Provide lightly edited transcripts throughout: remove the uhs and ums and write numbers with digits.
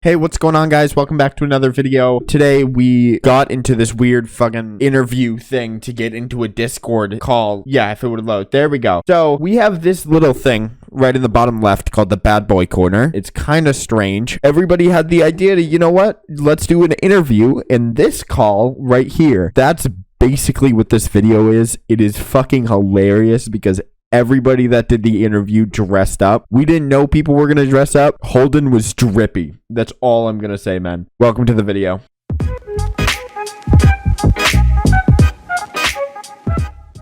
Hey, what's going on, guys? Welcome back to another video. Today, we got into this weird fucking interview thing to get into a Discord call. Yeah, if it would load. There we go. So, we have this little thing right in the bottom left called the bad boy corner. It's kind of strange. Everybody had the idea to, you know what? Let's do an interview in this call right here. That's basically what this video is. It is fucking hilarious because everybody that did the interview dressed up. We didn't know people were going to dress up. Holden was drippy. That's all I'm going to say, man. Welcome to the video.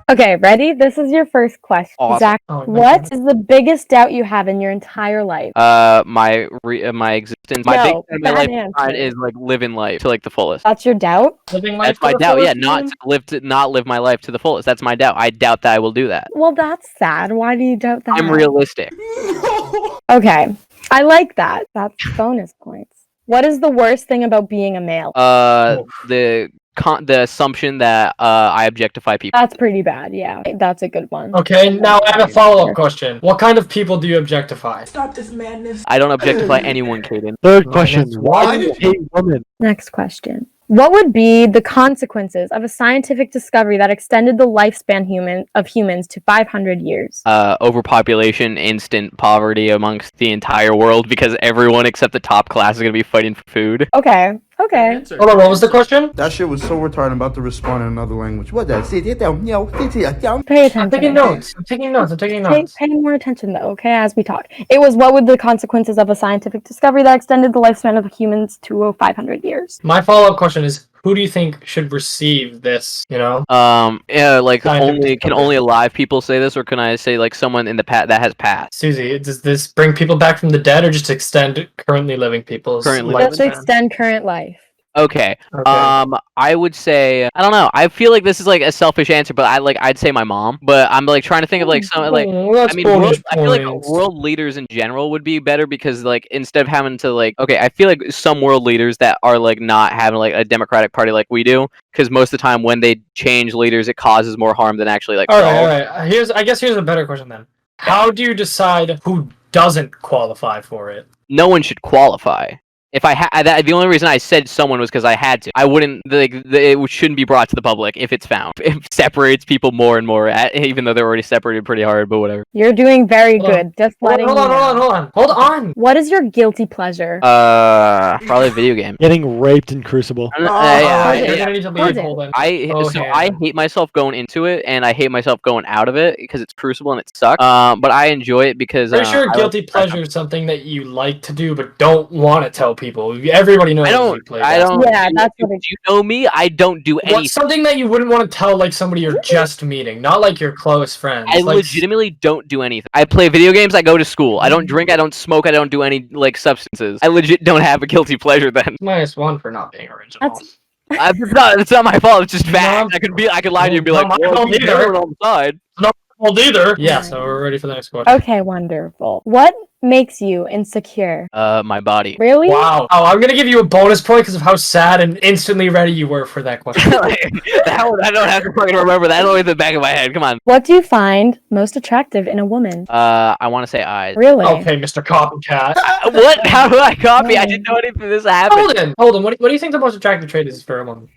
Okay, ready? This is your first question. Awesome. Zach, what is the biggest doubt you have in your entire life? My existence. My No, big my bad life answer. is like living life to like the fullest. That's your doubt? Living life That's my to the doubt. Yeah, fullest, not live my life to the fullest. That's my doubt. I doubt that I will do that. Well, that's sad. Why do you doubt that? I'm realistic. Okay, I like that. That's bonus points. What is the worst thing about being a male? The assumption that I objectify people. That's pretty bad, yeah. That's a good one. Okay, now I have a follow-up question. What kind of people do you objectify? Stop this madness. I don't objectify anyone, Caden. Third question. Why Why do you hate women? Next question. What would be the consequences of a scientific discovery that extended the lifespan of humans to 500 years? Overpopulation, instant poverty amongst the entire world because everyone except the top class is gonna be fighting for food. Okay. Hold on, what was the question? That shit was so retarded. I'm about to respond in another language. What that? Pay attention. I'm taking notes. I'm taking notes. Pay more attention though, okay, as we talk. It was what would the consequences of a scientific discovery that extended the lifespan of humans to 500 years? My follow-up question is, who do you think should receive this, you know? Yeah, like Scientific can discovery. only alive people say this, or can I say like someone in the past that has passed? Susie, does this bring people back from the dead or just extend currently living people's Currently Just lifespan? extend current life. Okay. Okay. I would say I don't know. I feel like this is like a selfish answer, but I'd say my mom. But I'm like trying to think of like some like That's I mean, bonus I feel like points. world leaders in general would be better because like instead of having to like I feel like some world leaders that are like not having like a democratic party like we do, because most of the time when they change leaders, it causes more harm than actually like. All right. I guess here's a better question then. How do you decide who doesn't qualify for it? No one should qualify. If I the only reason I said someone was because I had to. I wouldn't it shouldn't be brought to the public if it's found. It separates people more and more, even though they're already separated pretty hard. But whatever. You're doing very Hold on. good. Just letting Hold you know. on. What is your guilty pleasure? Probably a video game. Getting raped in Crucible. You're Yeah. gonna need to leave, Hold it. Holden. I hate myself going into it, and I hate myself going out of it because it's Crucible and it sucks. But I enjoy it because Pretty sure I guilty like- pleasure is something that you like to do but don't want to tell people. Everybody knows you play I that. don't. Yeah, that's do, what it- do you know me? I don't do anything. What's something that you wouldn't want to tell like somebody you're just meeting, not like your close friends? I like, legitimately don't do anything. I play video games. I go to school. I don't drink. I don't smoke. I don't do any like substances. I legit don't have a guilty pleasure then. -1 for not being original. That's- It's not my fault. It's just fact. No. I could lie to you and be like, Not my well, fault you either. never on the side. Well, neither. Yeah, so we're ready for the next question. Okay, wonderful. What makes you insecure? My body. Really? Wow. Oh, I'm gonna give you a bonus point because of how sad and instantly ready you were for that question. That one, I don't have to fucking remember. That's only in the back of my head. Come on. What do you find most attractive in a woman? I want to say eyes. Really? Okay, Mr. Copycat. What? How do I copy? I didn't know anything of this happened. Holden, what do you think the most attractive trait is for a woman?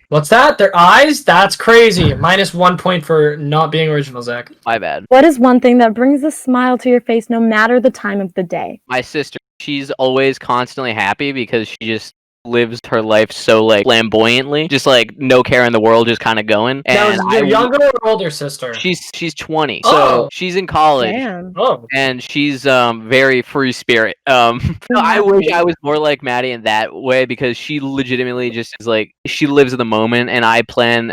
What's that? Their eyes? That's crazy. -1 point for not being original, Zach. My bad. What is one thing that brings a smile to your face no matter the time of the day? My sister. She's always constantly happy because she just lives her life so like flamboyantly, just like no care in the world, just kind of going. Now, And is your younger or older sister? she's 20, Oh. so she's in college. Damn. Oh. And she's very free spirit. I wish I was more like Maddie in that way because she legitimately just is like she lives in the moment, and I plan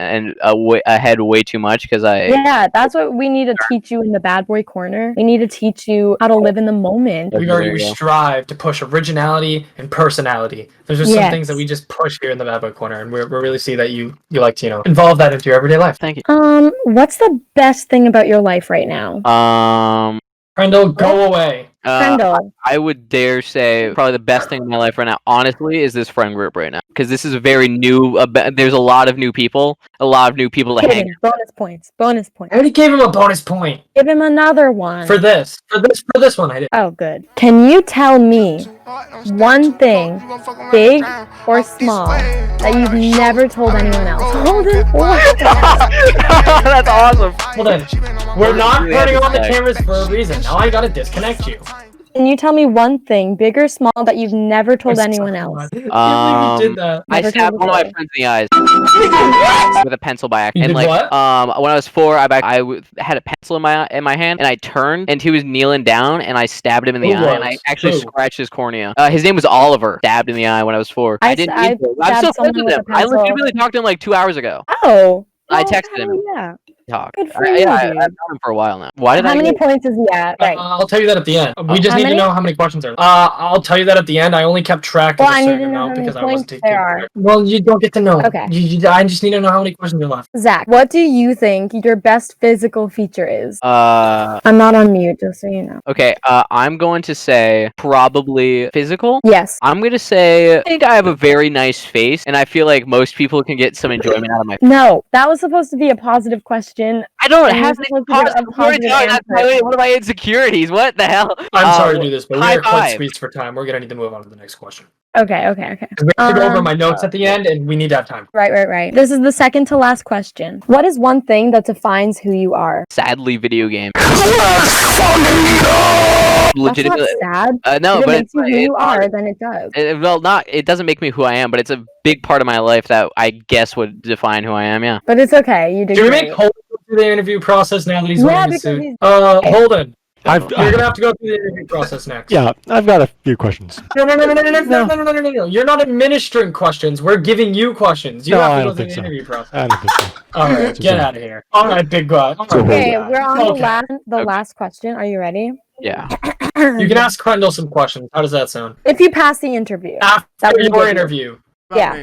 ahead way too much because I. Yeah, that's what we need to teach you in the bad boy corner. We need to teach you how to live in the moment. We strive to push originality and personality. There's just some things that we just push here in the bad boy corner, and we really see that you like to involve that into your everyday life. Thank you. What's the best thing about your life right now? Brendel, go away. Kendall. I would dare say probably the best thing in my life right now, honestly, is this friend group right now. Because this is a very new. There's a lot of new people. A lot of new people to hang. Kaden, bonus points. Bonus I points. already gave him a bonus point Give him another one. for this one. I did. Oh, good. Can you tell me one thing, big or small, that you've never told anyone else? Hold it. What? That's awesome. Hold on. We're not really have turning to on the say. cameras for a reason. Now I gotta disconnect you. Can you tell me one thing, big or small, that you've never told anyone else? I can't believe you did that. I Never stabbed told one of my before. friends in the eyes with a pencil by accident. You And did like, what? when I was 4, I had a pencil in my hand, and I turned, and he was kneeling down, and I stabbed him in the Who eye, and I was? actually Who? scratched his cornea. His name was Oliver. Stabbed in the eye when I was 4. I didn't mean to. I'm still stabbed friends someone with with him. a I pencil. legitimately talked to him like 2 hours ago. Oh. I well, texted him. hell Yeah. Talk. Good for you, Yeah, I've dude. known him for a while now. Why did How I many get- points is he at? Right. I'll tell you that at the end. We just How need many? to know how many questions are. I'll tell you that at the end. I only kept track Well, of a I need certain to know amount how many because I wasn't points taking. there are. Well, you don't get to know. Okay. I just need to know how many questions are left. Zach, what do you think your best physical feature is? I'm not on mute, just so you know. Okay, I'm going to say probably physical. Yes. I'm going to say I think I have a very nice face, and I feel like most people can get some enjoyment out of my face. No, that was supposed to be a positive question. I don't And you're have supposed any to give a positive answer. one of my insecurities. What the hell? I'm sorry to do this, but we high are quite five. squeezed for time. We're gonna need to move on to the next question. Okay. 'Cause we have to go over my notes at the end, and we need to have time. Right. This is the second to last question. What is one thing that defines who you are? Sadly, video game. That's not Legitimately. sad. No, If it but makes you who you are, then it does. It doesn't make me who I am, but it's a big part of my life that I guess would define who I am. Yeah. But it's okay. You did Do we great. make Holden go through the interview process now that he's Yeah, wearing a because suit? he's- Holden, I've you're gonna have to go through the interview process next. yeah, I've got a few questions. No. You're not administering questions. We're giving you questions. You No, have I to go don't through think the so. interview process. I don't think so. All right, It's get okay. out of here. All right, big guy. All It's okay. right, Okay, big guy. we're on Okay. the last question. Are you ready? Yeah. You can ask Kendall some questions. How does that sound? If you pass the interview. After That would be your good. interview. Yeah.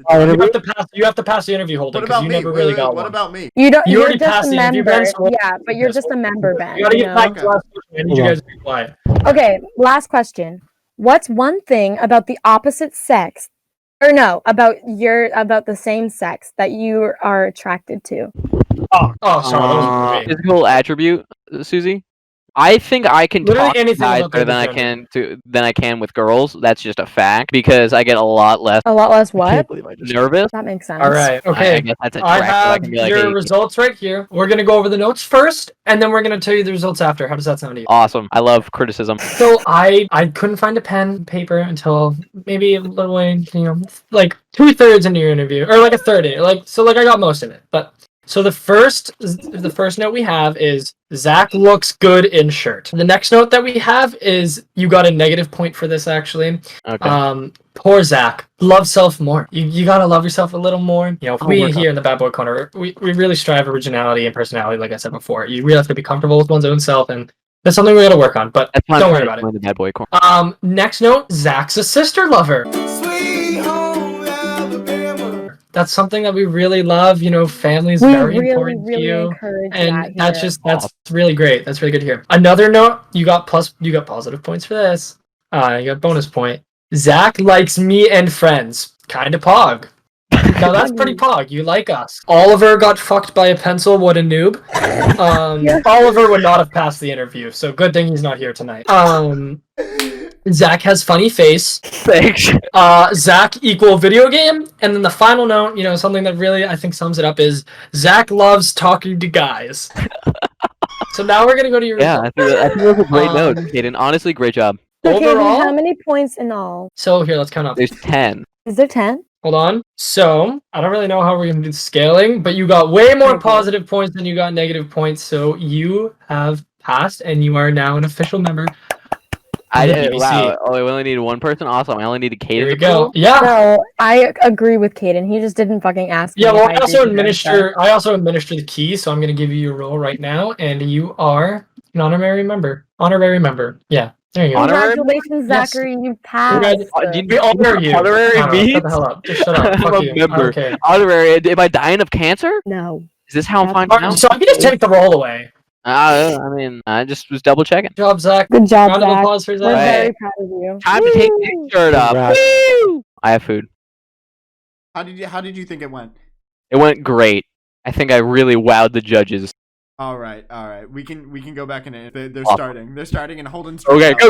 You have to pass the interview, Holden, What because about you me? never really got What one. about me? You don't. You You're already just passed a the interview, member. Ben, so- Yeah, but you're just a member, Ben. You gotta get back to Okay. the last question. I need you Hold guys to be quiet. Okay, last question. What's one thing about the opposite sex, or no, about the same sex that you are attracted to? Oh, sorry, that was for me. Physical attribute, Susie. I think I can Literally talk to anything guys about better the than I can with girls. That's just a fact because I get a lot less A lot less I what? can't believe I just. nervous. That makes sense. All right, I okay. guess that's I attractive. have can be like, your hey, results right here. We're gonna go over the notes first, and then we're gonna tell you the results after. How does that sound to you? awesome. I love criticism. So I couldn't find a pen and paper until maybe a little way, like 2/3 into your interview, or like a third in it. I got most of it. But so the first note we have is Zach looks good in shirt. The next note that we have is you got a negative point for this actually. Okay. Poor Zach. Love self more. You gotta love yourself a little more. We here in the Bad Boy Corner, we really strive originality and personality, like I said before. You really have to be comfortable with one's own self, and that's something we gotta work on. But That's why I'm don't worry trying about to it. join the bad boy corner. Next note, Zach's a sister lover. That's something that we really love. Family's We very really, important to really you. encourage And that here. that's really great. That's really good to hear. Another note, you got positive points for this. You got bonus point. Zach likes me and friends. Kinda pog. Now that's pretty pog. You like us. Oliver got fucked by a pencil. What a noob. Oliver would not have passed the interview, so good thing he's not here tonight. Zach has funny face. Thanks. Zach equal video game. And then the final note, something that really I think sums it up is Zach loves talking to guys. So now we're gonna go to your Yeah, results. I think that's a great note, Kaden. Honestly, great job. So, Kaden, Overall, how many points in all? so here, let's count up. There's 10. Is there 10? Hold on. So I don't really know how we're gonna do the scaling, but you got way more Okay. positive points than you got negative points. So you have passed, and you are now an official member. I the did. BBC. Wow. Oh, we only needed one person. Awesome. I only needed Kaden. Here we to go. prove. Yeah. No, I agree with Kaden. He just didn't fucking ask. Yeah, me well, if I agreed with him, so- I also administer the key, so I'm gonna give you your role right now, and you are an honorary member. Honorary member. Yeah, there you go. Honorary? Congratulations, Yes. Zachary. You passed. We honor you. Honorary No, means? shut the hell up. Just shut up. I'm Fuck a you. member. Okay. Honorary. Am I dying of cancer? No. Is this how I'm That's finding out? So I can just take the role away. I mean, I just was double checking. Good job, Zach. Good job, Round of Zach. applause for We're Zach. very proud of you. Time to take Woo! his shirt off. Congrats. Woo! I have food. How did you think it went? It went great. I think I really wowed the judges. All right. We can go back in it. They're Awesome. starting. They're starting and Holden's. Okay, go.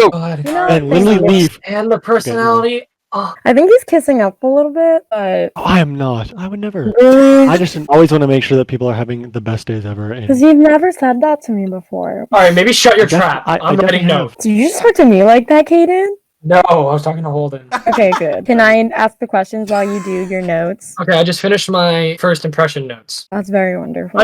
God. You know, And thank Lily you. leave. And the personality. Oh, I think he's kissing up a little bit, but Oh, I am not. I would never. really, I just always want to make sure that people are having the best days ever. because And you've never said that to me before. all right, maybe shut your I def- trap. I I'm definitely writing have. notes. Did you just talk to me like that, Kaden? No, I was talking to Holden. Okay, good. Can I ask the questions while you do your notes? Okay, I just finished my first impression notes. That's very wonderful.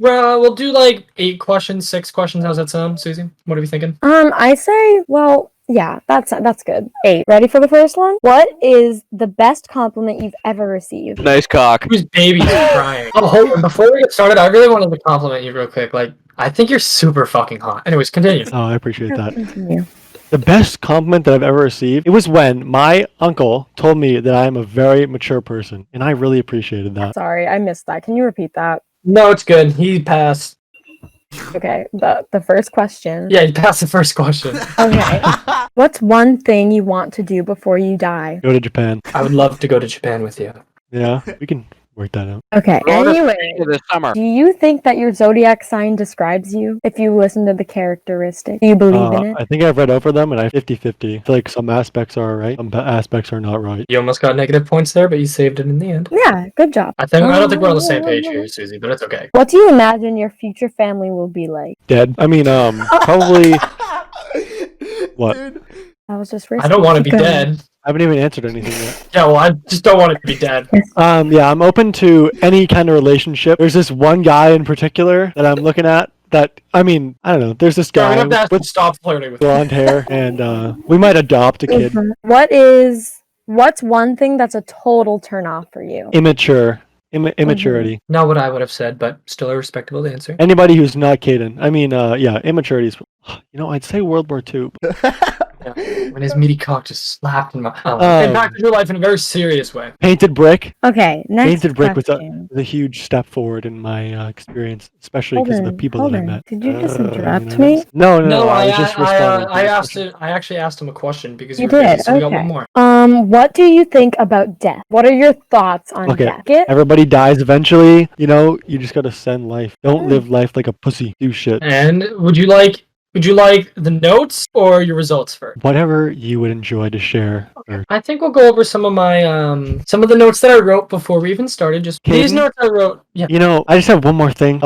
We'll do like 8 questions, 6 questions. How's that sound, Susie? What are we thinking? I say, well, yeah, that's good. 8. Ready for the first one? What is the best compliment you've ever received? Nice cock. Whose baby is crying? Oh, Holden, before we get started, I really wanted to compliment you real quick. Like, I think you're super fucking hot. Anyways, continue. Oh, I appreciate that. Continue. The best compliment that I've ever received, it was when my uncle told me that I am a very mature person, and I really appreciated that. Sorry, I missed that. Can you repeat that? No, it's good. He passed. Okay, the first question. Yeah, he passed the first question. Okay. What's one thing you want to do before you die? Go to Japan. I would love to go to Japan with you. Yeah, we can work that out. Okay, anyway. This summer. Do you think that your zodiac sign describes you if you listen to the characteristic? Do you believe in it? I think I've read over them, and I 50-50. I feel like some aspects are right, some aspects are not right. You almost got negative points there, but you saved it in the end. Yeah, good job. I don't think we're on the same page here, Susie, but it's okay. What do you imagine your future family will be like? Dead. I mean, probably. What? Dude. That was just I don't want to be Keep going. dead. I haven't even answered anything yet. Yeah, well, I just don't want to be dead. Yeah, I'm open to any kind of relationship. There's this one guy in particular that I'm looking at that, I mean, I don't know. There's this Yeah, we're guy gonna have to with stop flirting with me. blonde hair, and we might adopt a kid. What's one thing that's a total turn off for you? Immature. Immaturity. Not what I would have said, but still a respectable answer. Anybody who's not Caden. I mean, yeah, immaturity is. I'd say World War II. Yeah, when his meaty cock just slapped in my impacted your life in a very serious way. Painted brick. Okay, next Painted brick was question. a huge step forward in my experience, especially because of the people that I met. Did you just interrupt me? No, No, I was just responding. I asked it. I actually asked him a question because You you were busy, did, so we got okay. one more. What do you think about death? What are your thoughts on Okay. death? Everybody dies eventually. You just gotta send life. Don't live life like a pussy. Do shit. And would you like the notes or your results first? Whatever you would enjoy to share. Or I think we'll go over some of my some of the notes that I wrote before we even started. Just these Caden? notes I wrote. Yeah. I just have one more thing.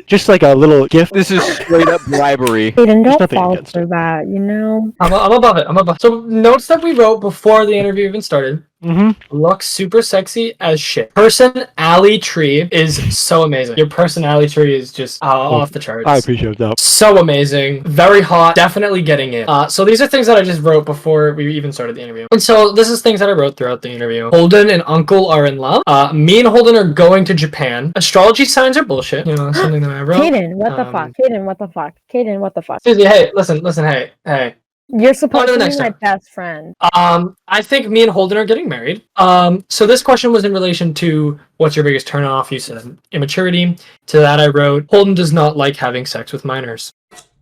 Just like a little gift. This is straight up bribery. Aiden, don't nothing fall against for that, I'm above it. So notes that we wrote before the interview even started. Mm-hmm. Looks super sexy as shit. Personality tree is so amazing. Your personality tree is just off the charts. I appreciate that. So amazing. Very hot. Definitely getting it. So these are things that I just wrote before we even started the interview. And so this is things that I wrote throughout the interview. Holden and Uncle are in love. Me and Holden are going to Japan. Astrology signs are bullshit. Something that I wrote. Kaden, what the fuck? Kaden, what the fuck? Kaden, what the fuck? Susie, hey, listen, hey. You're supposed On to to the be next my one. best friend. I think me and Holden are getting married. So this question was in relation to what's your biggest turn off? You said immaturity. To that I wrote, Holden does not like having sex with minors.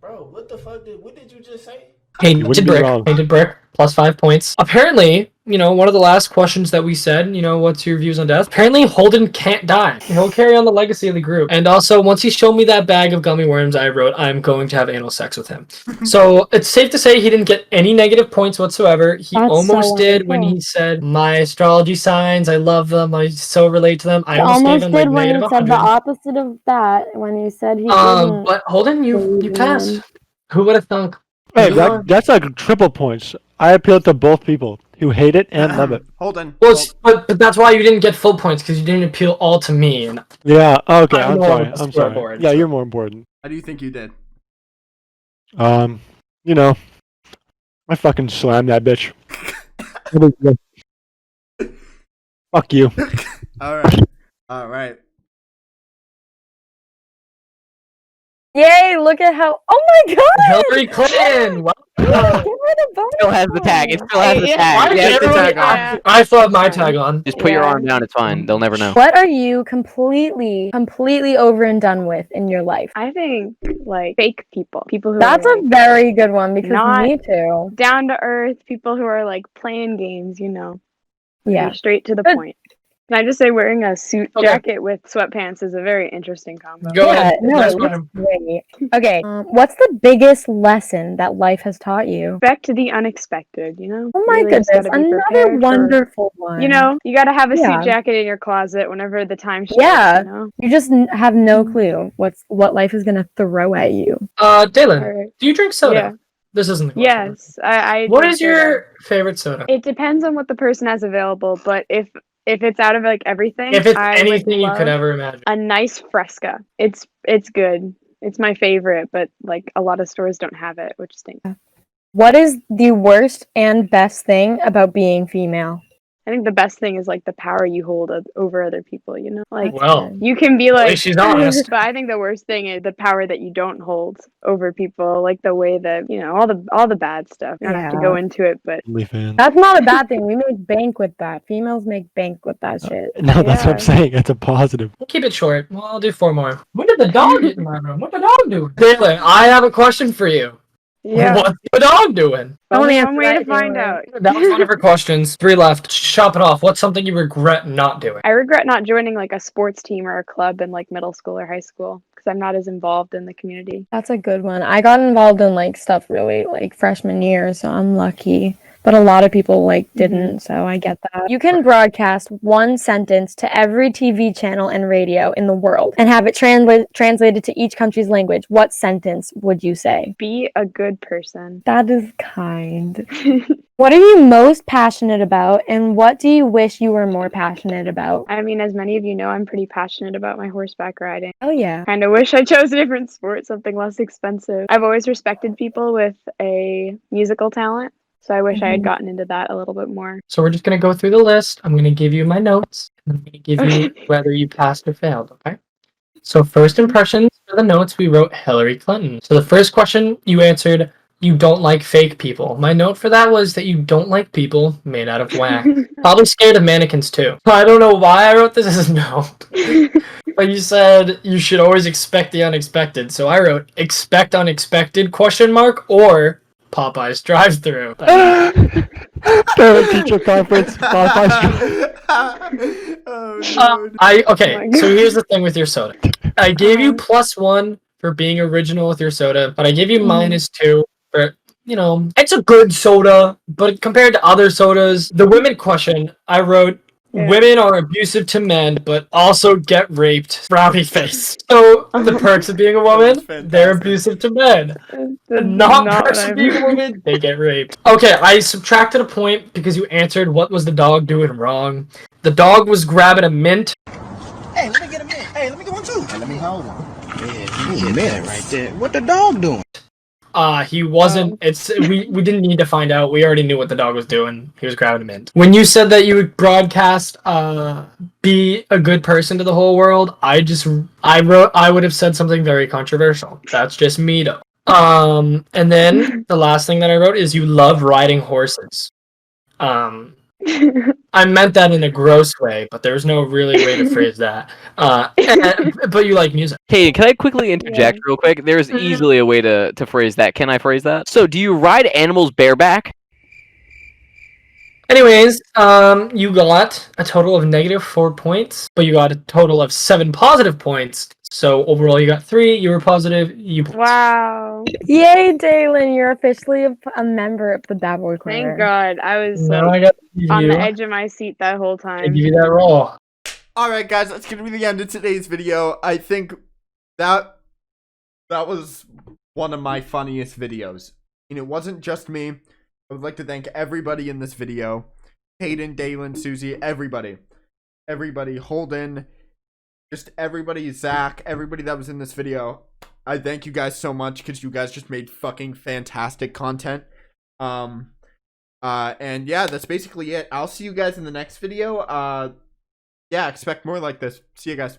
Bro, what the fuck what did you just say? wouldn't be wrong. Painted brick, plus 5 points. Apparently, one of the last questions that we said, what's your views on death? Apparently, Holden can't die. He'll carry on the legacy of the group. And also, once he showed me that bag of gummy worms, I wrote, I'm going to have anal sex with him. So it's safe to say he didn't get any negative points whatsoever. He That's almost so did when wonderful. he said, my astrology signs, I love them, I so relate to them. I I almost gave almost him did when negative you said the 100. opposite of that. When you said he didn't. But Holden, you believe in passed. them. Who would have thunk? Hey, You are- that's like triple points. I appeal to both people who hate it and love it. Holden. Well, but that's why you didn't get full points because you didn't appeal all to me. And Yeah. Okay. I'm I'm more sorry. on the I'm scoreboard, sorry. Yeah, so- you're more important. How do you think you did? I fucking slammed that bitch. Fuck you. All right. All right. Yay! Look at how. Oh my God! Hillary Clinton. Wow. Give her the bonus Still has the tag. It point. still has the Yeah. Why tag. did Yeah, the everybody? tag on. I still have my tag on. just put your Yeah. arm down. It's fine. They'll never know. What are you completely over and done with in your life? I think like fake people who That's are a very good one because not- me too. down to earth, people who are like playing games, you know, Yeah. straight to the Good. point. Can I just say wearing a suit Okay. jacket with sweatpants is a very interesting combo. Go Yeah, ahead. no, Next it looks one. great. Okay, what's the biggest lesson that life has taught you? Expect the unexpected, you know? Oh my Really just goodness, gotta be another prepared for- wonderful one. You know, you gotta have a Yeah. suit jacket in your closet whenever the time strikes, Yeah. you know? You just have no clue what life is gonna throw at you. Dalen, Or- do you drink soda? Yeah. This isn't the question. Yes, I What drink is soda. your favorite soda? It depends on what the person has available, but if it's out of like everything, If it's I would anything you could love ever imagine. a nice Fresca. It's good. It's my favorite, but like a lot of stores don't have it, which stinks. What is the worst and best thing about being female? I think the best thing is like the power you hold over other people, you know? Like Well, you can be at like least she's honest. but I think the worst thing is the power that you don't hold over people, like the way that, you know, all the bad stuff. You don't have to go into it, but OnlyFans. That's not a bad thing. We make bank with that. Females make bank with that shit. No, that's what I'm Yeah. saying. It's a positive. We'll keep it short. Well, I'll do 4 more. When did the dog get in my room? What the dog doing? Dalen, I have a question for you. yeah. What's the dog doing? Only answer one way to that, find Taylor. out. That was one of her questions. 3 left. Chop it off. What's something you regret not doing? I regret not joining like a sports team or a club in like middle school or high school because I'm not as involved in the community. That's a good one. I got involved in like stuff really like freshman year, so I'm lucky. But a lot of people like didn't, so I get that. You can broadcast one sentence to every TV channel and radio in the world and have it translated to each country's language. What sentence would you say? Be a good person. That is kind. What are you most passionate about, and what do you wish you were more passionate about? I mean, as many of you know, I'm pretty passionate about my horseback riding. Oh yeah. Kind of wish I chose a different sport, something less expensive. I've always respected people with a musical talent, so I wish I had gotten into that a little bit more. So we're just going to go through the list. I'm going to give you my notes, and I'm going to give you Okay. whether you passed or failed, okay? So first impressions for the notes, we wrote Hillary Clinton. So the first question you answered, you don't like fake people. My note for that was that you don't like people made out of wax. Probably scared of mannequins too. I don't know why I wrote this as a note. But you said you should always expect the unexpected. So I wrote expect unexpected ? Or Popeye's drive-through. Parent teacher conference. Popeyes. Oh, no. Okay, so here's the thing with your soda. I gave you +1 for being original with your soda, but I gave you -2 for, you know, it's a good soda, but compared to other sodas, the women question, I wrote, women are abusive to men, but also get raped. Frowny face. So the perks of being a woman, That's they're fantastic. abusive to men. That's Not what perks of I've- being a woman, they get raped. Okay, I subtracted a point because you answered what was the dog doing wrong. The dog was grabbing a mint. Hey, let me get a mint. Hey, let me get one too. Hey, let me hold one. Yeah, mint right there. What the dog doing? He wasn't. It's we didn't need to find out. We already knew what the dog was doing. He was grabbing a mint. When you said that you would broadcast, be a good person to the whole world, I would have said something very controversial. That's just me though. And then the last thing that I wrote is you love riding horses. I meant that in a gross way, but there's no really way to phrase that. But you like music. Hey, can I quickly interject real quick? There's easily a way to phrase that. Can I phrase that? So, do you ride animals bareback? Anyways, you got a total of -4 points, but you got a total of 7 positive points. So overall, you got 3. You were positive. Wow. Yay, Dalen! You're officially a member of the Bad Boy Corner. Thank God. I was Now like I got to give on you. the edge of my seat that whole I time. give you that roll. All right, guys, that's gonna be the end of today's video. I think that was one of my funniest videos, and it wasn't just me. I would like to thank everybody in this video: Hayden, Dalen, Susie, everybody, Holden, just everybody, Zach, everybody that was in this video. I thank you guys so much because you guys just made fucking fantastic content. And yeah, that's basically it. I'll see you guys in the next video. Yeah, expect more like this. See you guys.